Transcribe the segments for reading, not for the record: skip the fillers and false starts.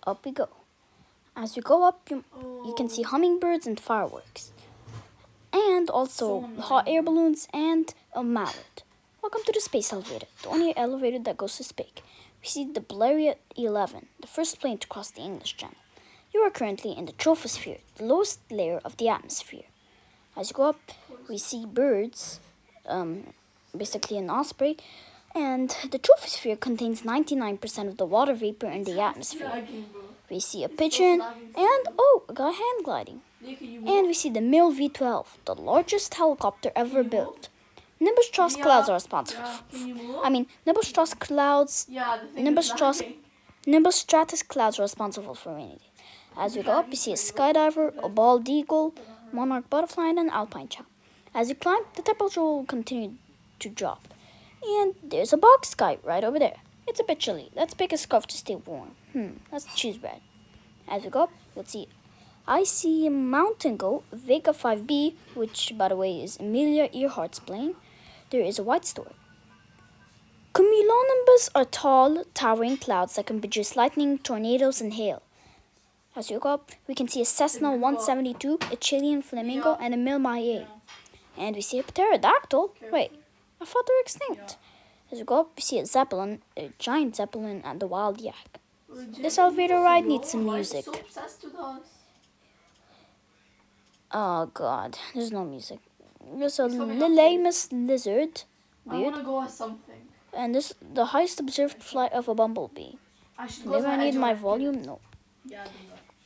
up we go. As you go up, you can see hummingbirds and fireworks. And also hot air balloons and a mallet. Welcome to the space elevator, the only elevator that goes to space. We see the Blériot 11, the first plane to cross the English Channel. You are currently in the troposphere, the lowest layer of the atmosphere. As you go up, we see birds, basically an osprey, and the troposphere contains 99% of the water vapor in the atmosphere. We see a pigeon and, a guy hand gliding. And we see the Mil V-12, the largest helicopter ever built. Nimbus-Stratus clouds are responsible. Nimbus-Stratus clouds are responsible for rainy days. As we go up, we see a skydiver, a bald eagle, monarch butterfly, and an alpine chow. As you climb, the temperature will continue to drop. And there's a box sky right over there. It's a bit chilly. Let's pick a scarf to stay warm. Let's choose red. As we go up, we'll see I see a mountain goat, Vega 5B, which, by the way, is Amelia Earhart's plane. There is a white stork. Cumulonimbus are tall, towering clouds that can produce lightning, tornadoes, and hail. As you go up, we can see a Cessna 172, a Chilean flamingo, and a Milmaye. And we see a pterodactyl. Wait, I thought they were extinct. As we go up, we see a zeppelin, a giant zeppelin, and a wild yak. This elevator ride needs some music. Oh god, there's no music. There's a Lillemus lizard. Weird. I want to go with something. And this the highest observed flight of a bumblebee. Maybe I need my volume? No.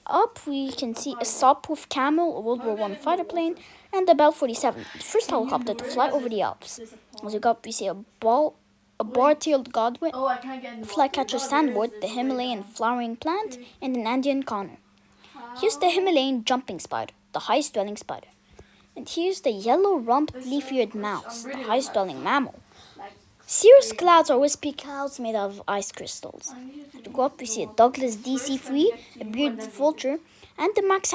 Up we can see a Sopwith Camel, a World War I fighter plane, and the Bell 47, the first helicopter to fly over the Alps. As we go up, we see a bar-tailed godwit, a flycatcher sandwort, the Himalayan flowering plant, and an Andean conure. Here's the Himalayan jumping spider, the highest-dwelling spider. And here's the yellow-rumped leaf-eared mouse, the highest-dwelling mammal. Cirrus clouds are wispy clouds made out of ice crystals. To go up, we see a Douglas DC-3, a bearded vulture, and the max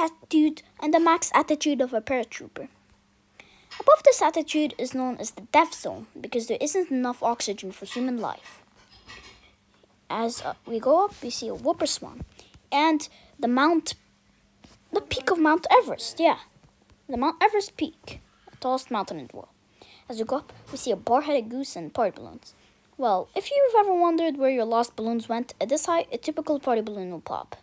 attitude of a paratrooper. Above this attitude is known as the death zone because there isn't enough oxygen for human life. As we go up, we see a whooper swan and the peak of Mount Everest. Yeah, the Mount Everest peak, the tallest mountain in the world. As we go up, we see a bar-headed goose and party balloons. Well, if you've ever wondered where your lost balloons went, at this height, a typical party balloon will pop.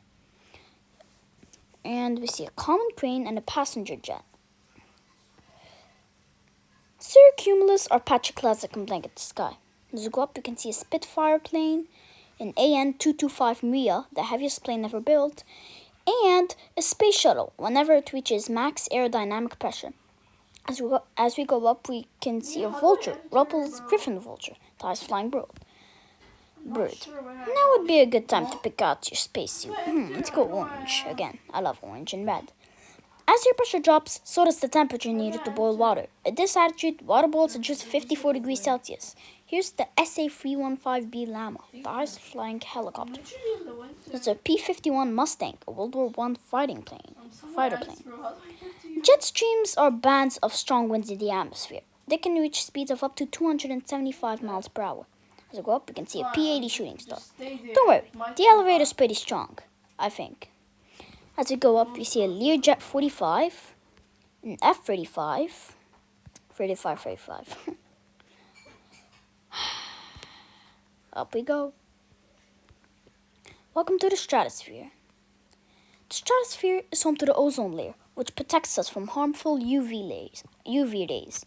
And we see a common crane and a passenger jet. Cirrocumulus are patchy clouds that can blanket the sky. As we go up, you can see a Spitfire plane, an AN-225 Mia, the heaviest plane ever built, and a space shuttle whenever it reaches max aerodynamic pressure. As we go up, we can see a vulture, Ruppel's griffon vulture, the highest flying bird. Now would be a good time to pick out your spacesuit. Let's go orange. Again, I love orange and red. As your pressure drops, so does the temperature needed to boil water. At this altitude, water boils at just 54 degrees Celsius. Here's the SA-315B Llama, the highest flying helicopter. There's a P-51 Mustang, a World War I fighter plane. Jet streams are bands of strong winds in the atmosphere. They can reach speeds of up to 275 miles per hour. As we go up, we can see a P-80 shooting star. Don't worry, the elevator's pretty strong, I think. As we go up, we see a Learjet 45, an F-35, 35. Up we go. Welcome to the stratosphere. The stratosphere is home to the ozone layer, which protects us from harmful UV rays.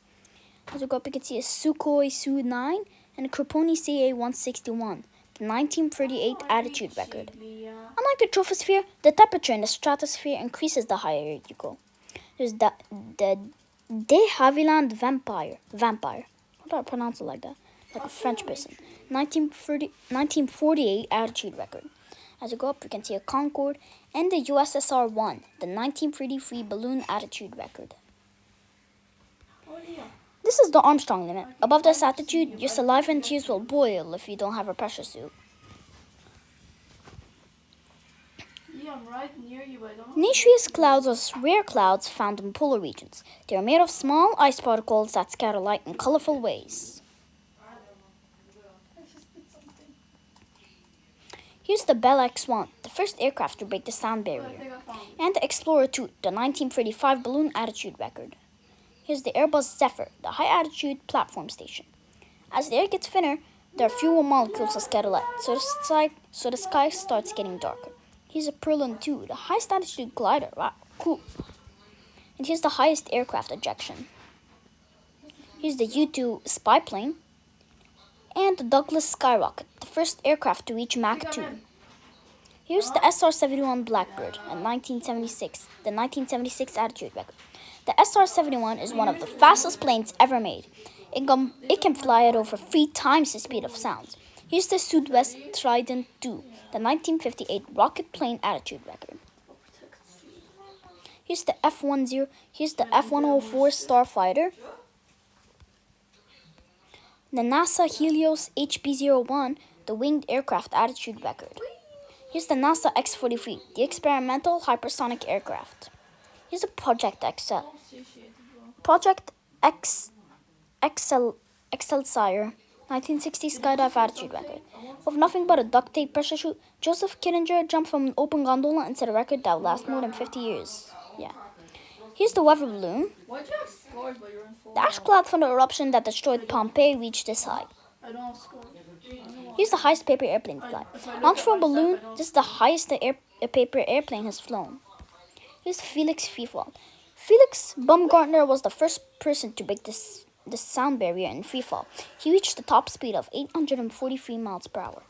As we go up, you can see a Sukhoi Su-9 and a Kroponi CA-161, the 1938 altitude record. Unlike the troposphere, the temperature in the stratosphere increases the higher you go. There's the de Havilland Vampire. How do I pronounce it like that? Like a French person. 1948 altitude record. As we go up, we can see a Concorde and the USSR-1, the 1933 balloon altitude record. This is the Armstrong limit. Above this altitude, your saliva and tears will boil if you don't have a pressure suit. I'm right near you, I don't know. Nitreous clouds are rare clouds found in polar regions. They are made of small ice particles that scatter light in colorful ways. Here's the Bell X-1, the first aircraft to break the sound I barrier. think I found it. And the Explorer 2, the 1935 balloon attitude record. Here's the Airbus Zephyr, the high-altitude platform station. As the air gets thinner, there are fewer molecules to scatter light, so the sky starts getting darker. Here's a Perlin 2, the highest altitude glider. Wow, cool. And here's the highest aircraft ejection. Here's the U-2 spy plane. And the Douglas Skyrocket, the first aircraft to reach Mach 2. Here's the SR-71 Blackbird, in 1976, the 1976 altitude record. The SR-71 is one of the fastest planes ever made. It can fly at over 3 times the speed of sound. Here's the Southwest Trident II, the 1958 rocket plane attitude record. Here's the F-104 Starfighter. The NASA Helios HB-01, the winged aircraft attitude record. Here's the NASA X-43, the experimental hypersonic aircraft. Here's the Project Excelsior, 1960 skydive attitude record. With nothing but a duct tape pressure chute, Joseph Kittinger jumped from an open gondola and set a record that will last more than 50 years. Yeah. Here's the weather balloon. Why'd you have scores but you're in full? The ash cloud from the eruption that destroyed Pompeii reached this height. I don't have scores. Here's the highest paper airplane flight. Launched from a balloon, this is the highest a paper airplane has flown. Here's Felix Freefall. Felix Baumgartner was the first person to break the sound barrier in freefall. He reached the top speed of 843 miles per hour.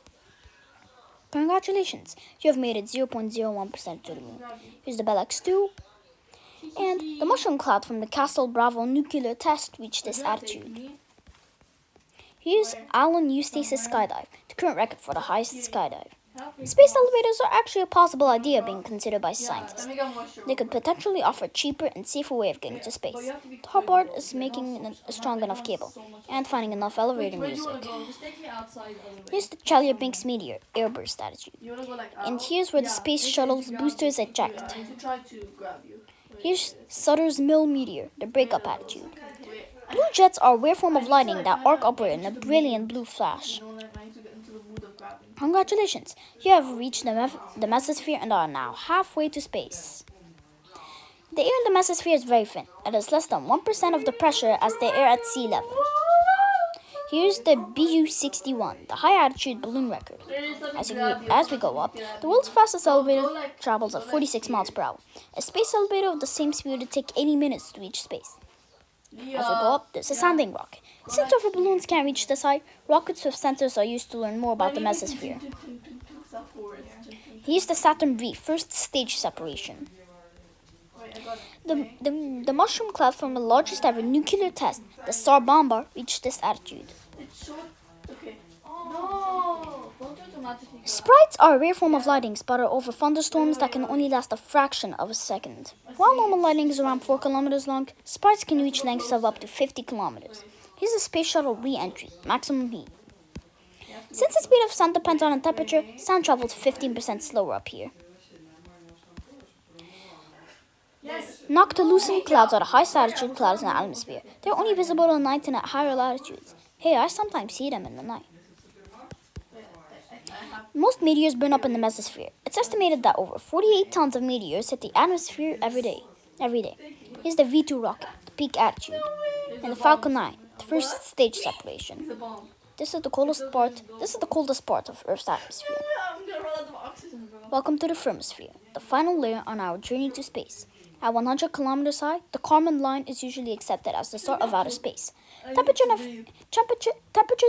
Congratulations, you have made it 0.01% to the moon. Here's the Bell X-2. And the mushroom cloud from the Castle Bravo nuclear test reached this altitude. Here's Allen Eustace's skydive, the current record for the highest skydive. Space elevators are actually a possible idea being considered by scientists. They could potentially offer a cheaper and safer way of getting to space. The hard part is making a strong enough cable and finding enough elevator music. Here's the Chelyabinsk Meteor airburst attitude. And here's where the space shuttle's boosters eject. Here's Sutter's Mill Meteor, the breakup attitude. Blue jets are a rare form of lighting that arc upward in a brilliant blue flash. Congratulations, you have reached the mesosphere and are now halfway to space. The air in the mesosphere is very thin. It is less than 1% of the pressure as the air at sea level. Here's the BU-61, the high-altitude balloon record. As we go up, the world's fastest elevator travels at 46 miles per hour. A space elevator of the same speed would take 80 minutes to reach space. As we go up, there's a sounding rocket. Since our balloons can't reach this height, rockets with sensors are used to learn more about the mesosphere. Here's the Saturn V, first stage separation. The mushroom cloud from the largest ever nuclear test, the Tsar Bomba, reached this altitude. Sprites are a rare form of lighting spotted over thunderstorms that can only last a fraction of a second. While normal lighting is around 4 kilometers long, sprites can reach lengths of up to 50 kilometers. Here's the space shuttle re-entry, maximum heat. Since the speed of sound depends on the temperature, sound travels 15% slower up here. Noctilucent clouds are the highest altitude clouds in the atmosphere. They're only visible at night and at higher latitudes. Hey, I sometimes see them in the night. Most meteors burn up in the mesosphere. It's estimated that over 48 tons of meteors hit the atmosphere every day. Here's the V2 rocket, the peak attitude, and the Falcon 9, the first stage separation. This is the coldest part of Earth's atmosphere. Welcome to the thermosphere, the final layer on our journey to space. At 100 kilometers high, the Kármán line is usually accepted as the start of outer space. Temperatures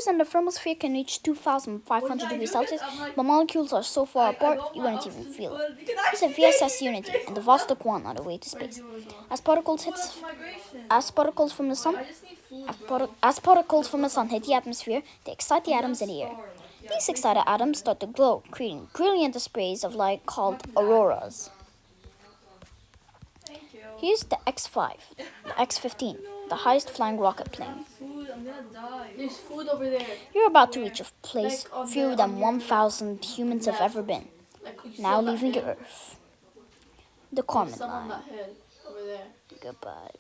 in the thermosphere can reach 2,500 degrees Celsius, but molecules are so far apart you wouldn't even feel it. There's a VSS Unity and the Vostok 1 on the way to space. As particles from the sun hit the atmosphere, they excite the atoms in the air. These excited atoms start to glow, creating brilliant displays of light called auroras. Here's the X-5, the X-15, the highest flying rocket plane. There's food over there. You're about to reach a place fewer than 1,000 humans have ever been, now leaving Earth. The Kármán line. Goodbye.